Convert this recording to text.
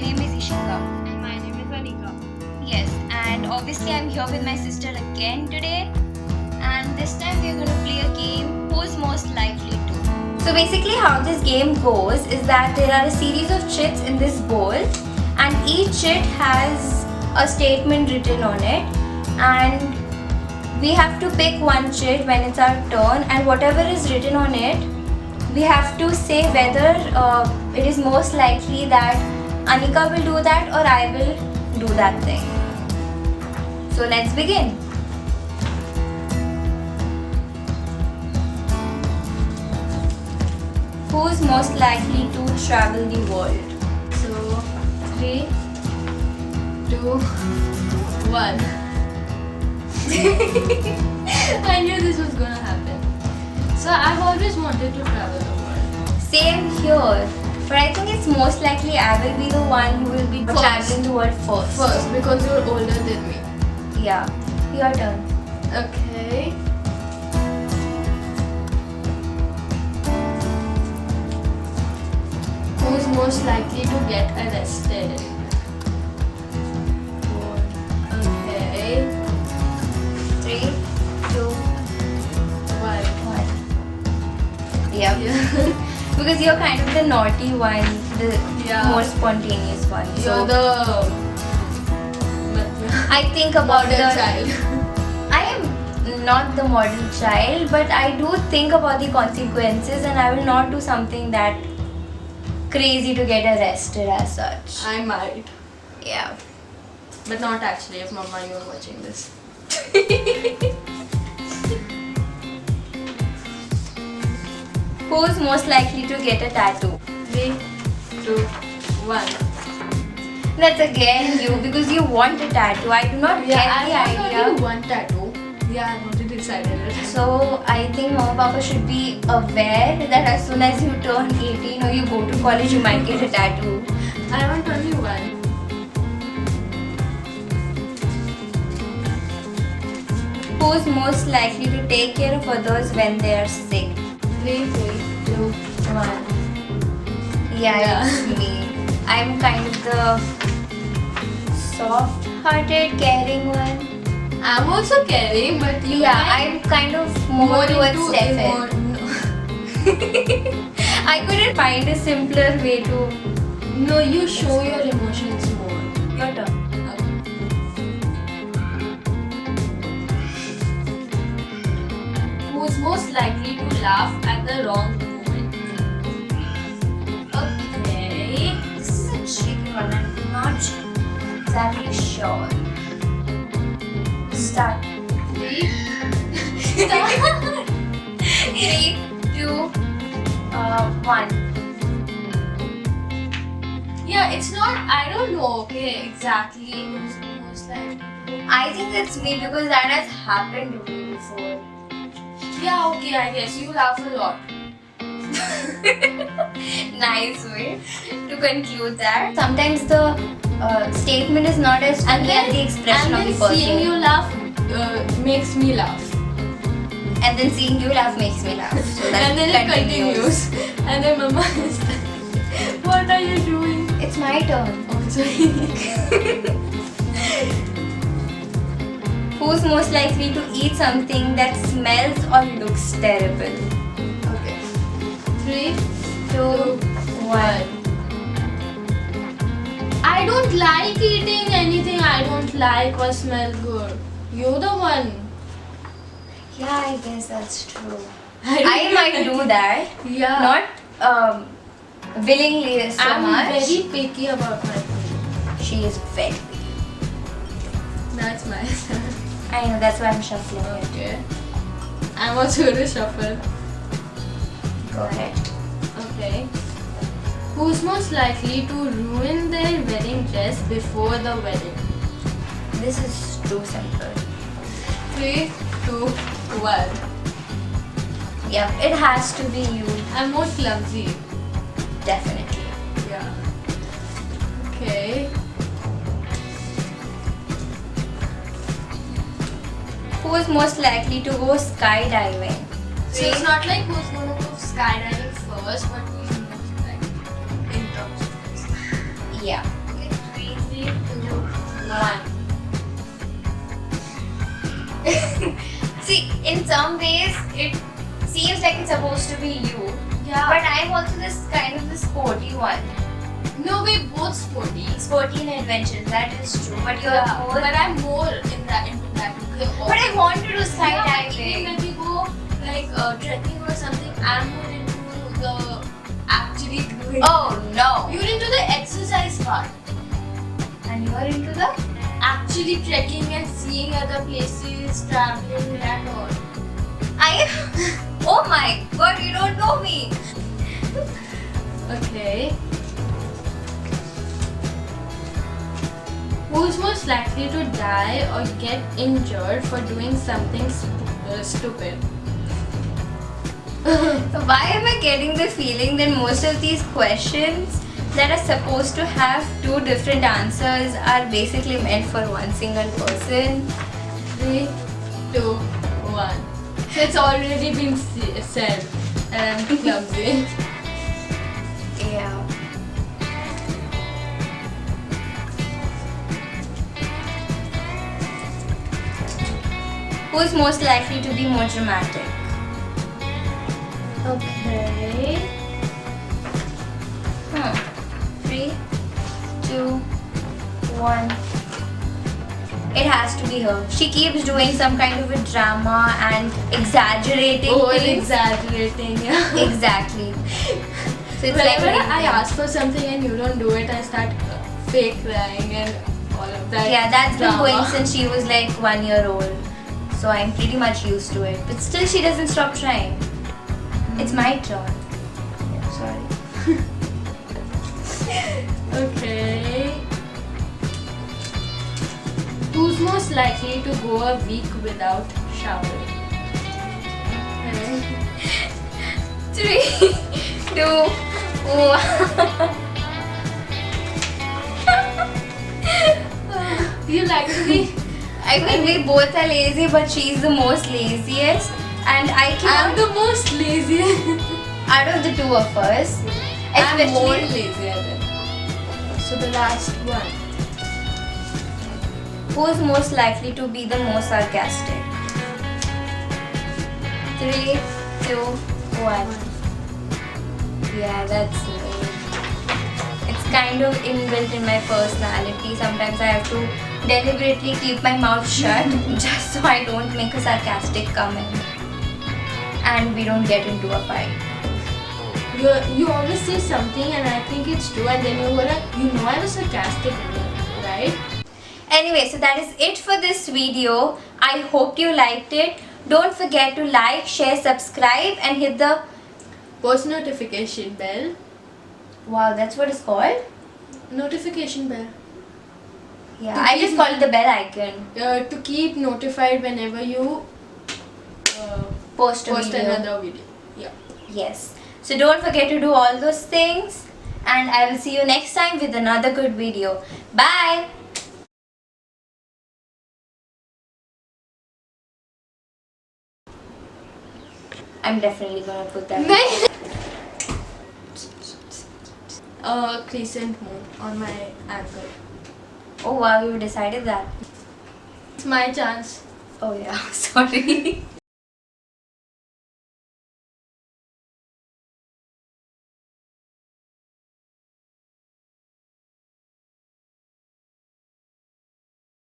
name is Ishika. And my name is Anika. Yes, and obviously I'm here with my sister again today. And this time we're going to play a game, Who's Most Likely To. So basically how this game goes is that there are a series of chits in this bowl, and each chit has a statement written on it, and we have to pick one chit when it's our turn, and whatever is written on it, we have to say whether it is most likely that Anika will do that or I will do that thing. So let's begin. Who's most likely to travel the world? So, 3, 2, 1. I knew this was gonna happen. So, I've always wanted to travel the world. Same here. But I think it's most likely I will be the one who will be First. traveling the world first. First, because you're older than me. Yeah. Your turn. Okay. Who's most likely to get arrested? Okay. 3, 2, 1. 1. Yeah. Yeah. Because you're kind of the naughty one, the Yeah. more spontaneous one. You're the I think about model the child. I am not the model child, but I do think about the consequences, and I will not do something that crazy to get arrested as such. I might, Yeah. but not actually. If Mama, you're watching this. Who's most likely to get a tattoo? 3, 2, 1. That's again you, because you want a tattoo. I do not get I the want idea. only one tattoo. Yeah, I've already decided it. So I think Mama Papa should be aware that as soon as you turn 18 or you go to college, you might get a tattoo. I want only one. Who's most likely to take care of others when they are sick? 3, 2, 1. Yeah, Yeah. it's me. I'm kind of the soft-hearted, caring one. I'm also caring, but you Yeah, like I'm kind of more towards into Stefan. I couldn't find a simpler way to. No, you show your emotions more. Your turn. Who's most likely to laugh at the wrong moment? Okay. This is a tricky one. I'm not exactly sure. Start. 3. 3, 2, 1. Yeah, it's not. I don't know. Okay, exactly. Who's most likely? I think it's me because that has happened to me before. Yeah, okay. I guess you laugh a lot. Nice way to conclude that. Sometimes the statement is not as funny as the expression of the person. Seeing you laugh makes me laugh. And then seeing you laugh makes me laugh. So that And then it continues. And then Mama is like, what are you doing? It's my turn. Okay, sorry. Who's most likely to eat something that smells or looks terrible? Okay. 3, 2, 1. I don't like eating anything I don't like or smell good. You're the one. Yeah, I guess that's true. I I might do that. Yeah. Not willingly so I'm much. very picky about my food. She is very picky. That's my I know, that's why I'm shuffling it. Okay. I'm also going to shuffle. Go ahead. Okay. Who's most likely to ruin their wedding dress before the wedding? This is too simple. 3, 2, 1. Yep, it has to be you. I'm more clumsy. Definitely. Yeah. Okay. Who is most likely to go skydiving? So it's not like who's going to go skydiving first, but who's most likely in terms of this. Yeah, 1. See, in some ways, it seems like it's supposed to be you. Yeah. But I'm also this kind of the sporty one. No, we both sporty. Sporty and adventurous, that is true. But you're Yeah, more. but I'm more into that. But I want to do Even skydiving. when we go like trekking or something, I'm more into the actually doing. Oh no! You're into the exercise part. And you're into the. Actually trekking and seeing other places, traveling and all. I. Oh my god! You don't know me. Okay. Who's most likely to die or get injured for doing something stupid? Why am I getting the feeling that most of these questions that are supposed to have two different answers are basically meant for one single person? 3, 2, 1. So it's already been said and I'm clumsy. Yeah. Who's most likely to be more dramatic? Okay. 3, 2, 1. It has to be her. She keeps doing some kind of a drama and exaggerating things. Exaggerating, yeah. Exactly. So it's Whenever like I ask for something and you don't do it, I start fake crying and all of that. Yeah, that's been drama. going since she was like 1 year old. So I'm pretty much used to it. But still she doesn't stop trying. It's my turn. Yeah, sorry. Okay. Who's most likely to go a week without showering? 3, 2, 1. You like to be? I mean, we both are lazy, but she's the most laziest. And I I'm can't, the most lazy. out of the two of us, I'm more especially lazier than. So the last one. who's most likely to be the most sarcastic? 3, 2, 1. Yeah, that's me. It's kind of inbuilt in my personality. Sometimes I have to deliberately keep my mouth shut just so I don't make a sarcastic comment and we don't get into a fight. You always say something and I think it's true and then you go like, you know I was sarcastic, right? Anyway, so that is it for this video. I hope you liked it. Don't forget to like, share, subscribe and hit the... Post notification bell. Wow, that's what it's called? Notification bell. Yeah, I just call it the bell icon. To keep notified whenever you Post a post video. another video. Yeah. Yes. So don't forget to do all those things. And I will see you next time with another good video. Bye. I'm definitely gonna put that. Crescent moon on my ankle. Oh wow, you decided that. It's my chance. Oh yeah, sorry.